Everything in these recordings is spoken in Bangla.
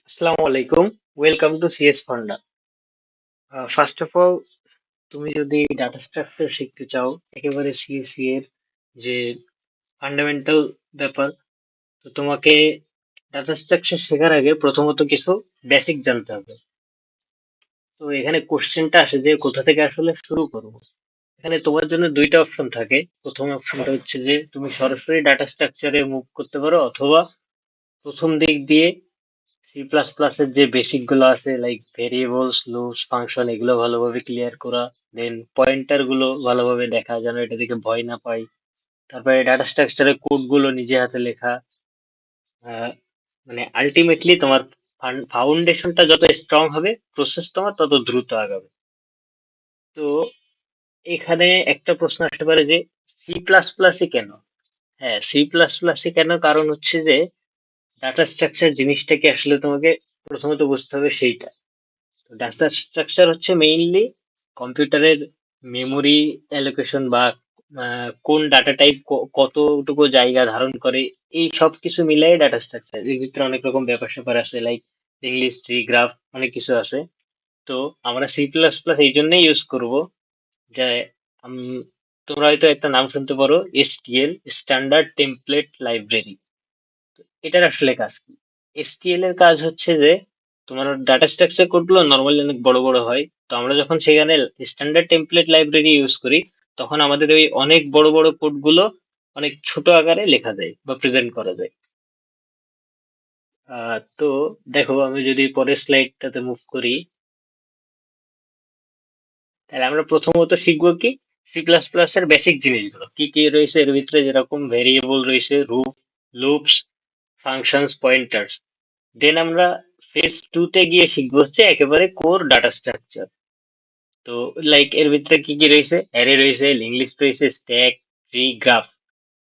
আসসালামু আলাইকুম। Welcome to CS funda. First of all, তুমি যদি ডাটা স্ট্রাকচার শিখতে চাও, একেবারে সিএসসি এর যে ফান্ডামেন্টাল ব্যাপার, তো তোমাকে ডাটা স্ট্রাকচার শেখার আগে প্রথমত কিছু বেসিক জানতে হবে। তো এখানে কোশ্চেনটা আসে যে কোথা থেকে আসলে শুরু করবো। এখানে তোমার জন্য দুইটা অপশন থাকে। প্রথম অপশনটা হচ্ছে যে তুমি সরাসরি ডাটা স্ট্রাকচারে মুভ করতে পারো, অথবা প্রথম দিক দিয়ে সি প্লাস প্লাস এর যে বেসিক গুলো আছে, লাইক ভেরিয়েবলস, লুপস, ফাংশন, এগুলো ভালোভাবে ক্লিয়ার করা। দেন পয়েন্টার গুলো ভালোভাবে দেখা, যেন এটা থেকে ভয় না পাই। তারপরে ডাটা স্ট্রাকচারের কোড গুলো নিজে হাতে লেখা। আহ, মানে আলটিমেটলি তোমার ফাউন্ডেশনটা যত স্ট্রং হবে, প্রসেস তোমার তত দ্রুত আগাবে। তো এখানে একটা প্রশ্ন আসতে পারে যে সি প্লাস প্লাসই কেন? হ্যাঁ, সি প্লাস প্লাসই কেন, কারণ হচ্ছে যে ডাটা স্ট্রাকচার জিনিসটাকে আসলে তোমাকে প্রথমত বুঝতে হবে সেইটা। ডাটা স্ট্রাকচার হচ্ছে মেইনলি কম্পিউটারের মেমোরি অ্যালোকেশন, বা কোন ডাটা টাইপ কতটুকু জায়গা ধারণ করে, এই সব কিছু মিলাই ডাটা স্ট্রাকচার। এর ভিতরে অনেক রকম ব্যাপার স্যাপার আছে, লাইক ইংলিশ ট্রি, গ্রাফ, অনেক কিছু আছে। তো আমরা সি প্লাস প্লাস এই জন্যই ইউজ করবো যে তোমরা হয়তো একটা নাম শুনতে পারো, এসটিএল, স্ট্যান্ডার্ড টেমপ্লেট লাইব্রেরি। এটার আসলে কাজ কি? এসটিএল এর কাজ হচ্ছে যে তোমার ডাটা স্ট্রাকচার কোডগুলো নর্মালি অনেক বড় বড় হয়। তো আমরা যখন সেখানে স্ট্যান্ডার্ড টেমপ্লেট লাইব্রেরি ইউজ করি, তখন আমাদের ওই অনেক বড় বড় কোডগুলো অনেক ছোট আকারে লেখা যায় বা প্রেজেন্ট করা যায়। তো দেখো, আমি যদি পরের স্লাইডটাতে মুভ করি, তাহলে আমরা প্রথমত শিখবো কি সি প্লাস প্লাস এর বেসিক জিনিসগুলো কি কি রয়েছে এর ভিতরে, যেরকম ভেরিয়েবল রয়েছে, লুপস, ফাংশনস, পয়েন্টার্স। দেন আমরা ফেজ টু তে গিয়ে শিখবো হচ্ছে একেবারে কোর ডাটা স্ট্রাকচার। তো লাইক এর ভিতরে কি কি রয়েছে, অ্যারে রয়েছে, লিঙ্ক লিস্ট রয়েছে, স্ট্যাক, ট্রি, গ্রাফ।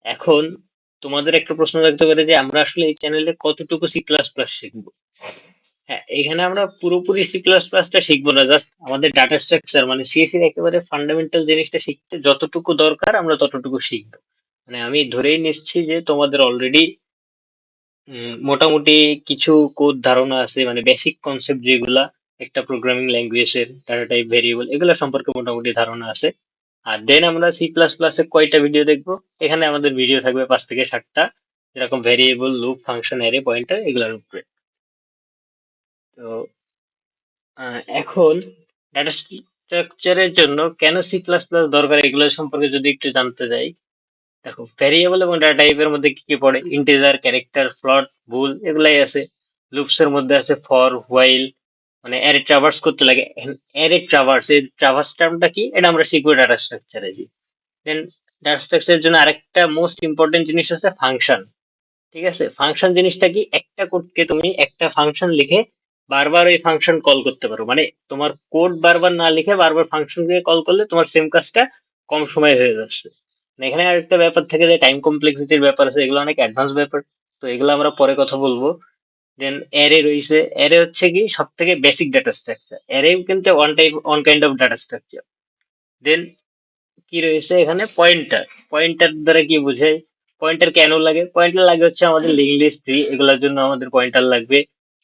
এখন তোমাদের একটা প্রশ্ন থাকতে পারে যে আমরা আসলে এই চ্যানেলে কতটুকু সি প্লাস প্লাস শিখবো। হ্যাঁ, এখানে আমরা পুরোপুরি সি প্লাস প্লাসটা শিখবো না, জাস্ট আমাদের ডাটা স্ট্রাকচার মানে সিএসসি একেবারে ফান্ডামেন্টাল জিনিসটা শিখতে যতটুকু দরকার আমরা ততটুকু শিখবো। মানে আমি ধরেই নিচ্ছি যে তোমাদের অলরেডি মোটামুটি কিছু কোড ধারণা আছে, মানে বেসিক কনসেপ্ট যেগুলা একটা প্রোগ্রামিং ল্যাঙ্গুয়েজের, ডাটা টাইপ, ভেরিয়েবল, এগুলো সম্পর্কে মোটামুটি ধারণা আছে। আর দেন আমরা সি প্লাস প্লাস এ কয়টা ভিডিও দেখবো? এখানে আমাদের ভিডিও থাকবে 5 থেকে 7টা, যেরকম variable, loop, function, array, pointer, এগুলোর উপরে। তো এখন ডাটা স্ট্রাকচারের জন্য কেন সি প্লাস প্লাস দরকার, এগুলো সম্পর্কে যদি একটু জানতে যাই। দেখো, ভ্যারিয়েবল এবং ডাটা টাইপের মধ্যে কি কি পড়ে? ইন্টিজার, ক্যারেক্টার, ফ্লোট, বুল, এগুলাই আছে। লুপস এর মধ্যে আছে ফর, হোয়াইল, মানে অ্যারে ট্রাভার্স করতে লাগে। অ্যারে ট্রাভার্স, এই ট্রাভার্স টার্মটা কি, এটা আমরা শিখবো ডাটা স্ট্রাকচারে। জি। দেন ডাটা স্ট্রাকচারের জন্য আরেকটা মোস্ট ইম্পর্টেন্ট জিনিস হচ্ছে ফাংশন। ঠিক আছে, ফাংশন জিনিসটা কি, একটা কোডকে তুমি একটা ফাংশন লিখে বারবার ওই ফাংশন কল করতে পারো। মানে তোমার কোড বারবার না লিখে বারবার ফাংশন দিয়ে কল করলে তোমার সেম কাজটা কম সময়ে হয়ে যাচ্ছে। মানে এখানে আরেকটা ব্যাপার থাকে যে টাইম কমপ্লেক্সিটির ব্যাপার আছে, এগুলো অনেক অ্যাডভান্স ব্যাপার। তো এগুলো আমরা পরে কথা বলবো। দেন অ্যারে রয়েছে। অ্যারে হচ্ছে কি সব থেকে বেসিক ডাটা স্ট্রাকচার। অ্যারেও কিন্তু one kind of data structure. Then কি রয়েছে এখানে, পয়েন্টার। পয়েন্টার দ্বারা কি বোঝায়? পয়েন্টার কেন লাগে? পয়েন্টার লাগে হচ্ছে আমাদের লিঙ্ক লিস্ট, ট্রি, এগুলোর জন্য আমাদের পয়েন্টার লাগবে।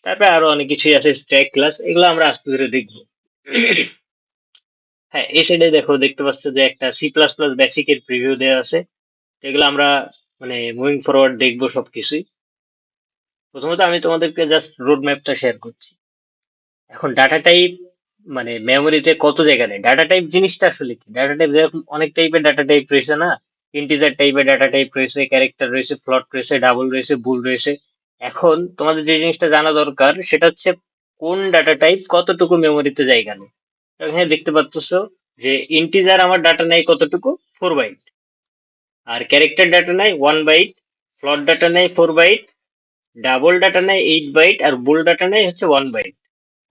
তারপরে আরো অনেক কিছুই আছে, স্ট্যাক, ক্লাস, এগুলো আমরা আস্তে ধীরে দেখবো। হ্যাঁ, এই সাইডে দেখো, দেখতে পাচ্ছ যে একটা সি প্লাস প্লাস বেসিক এর প্রিভিউ দেওয়া আছে। তো এগুলো আমরা মানে মুভিং ফরওয়ার্ড দেখবো সবকিছুই। প্রথমত আমি তোমাদেরকে জাস্ট রোড ম্যাপটা শেয়ার করছি। এখন ডাটা টাইপ, মানে মেমোরিতে কত জায়গা নেই। ডাটা টাইপ জিনিসটা আসলে কি? ডাটা টাইপ যেরকম অনেক টাইপের ডাটা টাইপ রয়েছে না, ইন্টিজার টাইপের ডাটা টাইপ রয়েছে, ক্যারেক্টার রয়েছে, ফ্লট রয়েছে, ডাবল রয়েছে, বুল রয়েছে। এখন তোমাদের যে জিনিসটা জানা দরকার সেটা হচ্ছে কোন ডাটা টাইপ কতটুকু মেমোরিতে জায়গা নেই। তো এখানে দেখতে পাচ্ছ যে ইন্টিজার আমার ডাটা নেই কতটুকু, 4 বাইট। আর ক্যারেক্টার ডাটা নেই 1 বাইট, ফ্লট ডাটা নেই 4 বাইট, ডাবল ডাটা নেই 8 বাইট, আর বুল ডাটা নেই হচ্ছে 1 বাইট।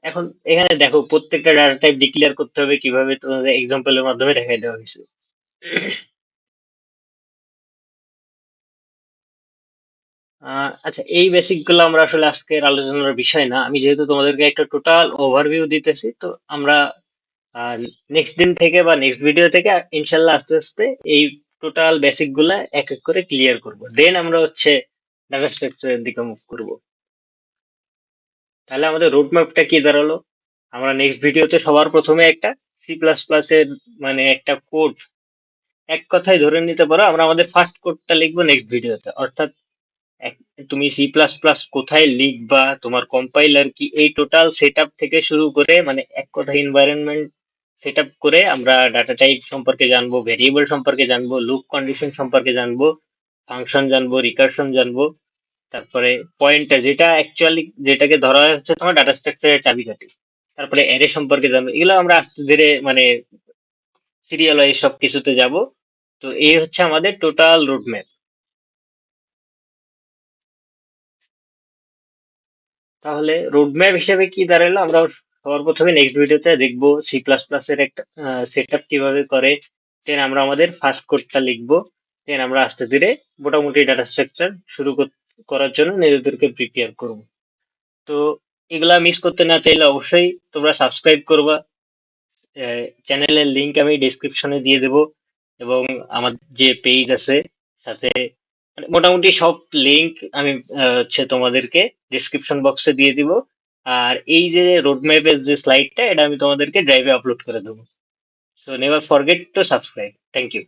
এখন এখানে দেখো, প্রত্যেকটা ডাটা টাইপ ডিক্লেয়ার করতে হবে কিভাবে, তোমাদের এক্সাম্পলের মাধ্যমে দেখাই দেওয়া হয়েছে। আচ্ছা, এই বেসিক গুলো আমরা আসলে আজকের আলোচনার বিষয় না। আমি যেহেতু তোমাদেরকে একটা টোটাল ওভারভিউ দিতেছি, তো আমরা নেক্সট দিন থেকে বা নেক্সট ভিডিও থেকে ইনশাল্লাহ আস্তে আস্তে এই টোটাল বেসিক গুলা এক এক করে ক্লিয়ার করব। দেন আমরা হচ্ছে ডাটা স্ট্রাকচারের দিকে মুভ করব। তাহলে আমাদের রোড ম্যাপটা কি দাঁড়ালো? আমরা নেক্সট ভিডিওতে সবার প্রথমে একটা সি প্লাস প্লাস এর মানে একটা কোড, এক কথায় ধরে নিতে পারো আমরা আমাদের ফার্স্ট কোডটা লিখবো নেক্সট ভিডিওতে। অর্থাৎ তুমি সি প্লাস প্লাস কোথায় লিখবা, তোমার কম্পাইলার কি, এই টোটাল সেট আপ থেকে শুরু করে মানে এক কথা এনভায়রনমেন্ট সেট আপ করে আমরা ডাটা টাইপ সম্পর্কে জানবো, ভেরিয়েবল সম্পর্কে জানবো, লুপ কন্ডিশন সম্পর্কে জানবো, ফাংশন জানবো, রিকারশন জানবো, তারপরে পয়েন্টার যেটা অ্যাকচুয়ালি যেটাকে ধরা হচ্ছে তোমার ডাটা স্ট্রাকচারের চাবিকাঠি, তারপরে অ্যারে সম্পর্কে জানবো। এগুলো আমরা আস্তে ধীরে মানে সিরিয়াল ওয়াইজ সব কিছুতে যাব। তো এই হচ্ছে আমাদের টোটাল রোড ম্যাপ। তাহলে রোডম্যাপ হিসেবে কি দাঁড়ালো, আমরা সবার প্রথমে নেক্সট ভিডিওতে দেখবো সি প্লাস প্লাস এর একটা সেট আপ কিভাবে করে। দেন আমরা আমাদের ফার্স্ট কোডটা লিখবো। দেন আমরা আস্তে ধীরে মোটামুটি ডাটা স্ট্রাকচার শুরু করার জন্য নিজেদেরকে প্রিপেয়ার করব। তো এগুলা মিস করতে না চাইলে অবশ্যই তোমরা সাবস্ক্রাইব করবা। চ্যানেলের লিংক আমি ডিসক্রিপশনে দিয়ে দেবো, এবং আমার যে পেজ আছে সাথে মানে মোটামুটি সব লিংক আমি হচ্ছে তোমাদেরকে ডিসক্রিপশন বক্সে দিয়ে দিব। আর এই যে রোড ম্যাপের যে স্লাইডটা, এটা আমি তোমাদেরকে ড্রাইভে আপলোড করে দেবো। So never forget to subscribe. Thank you.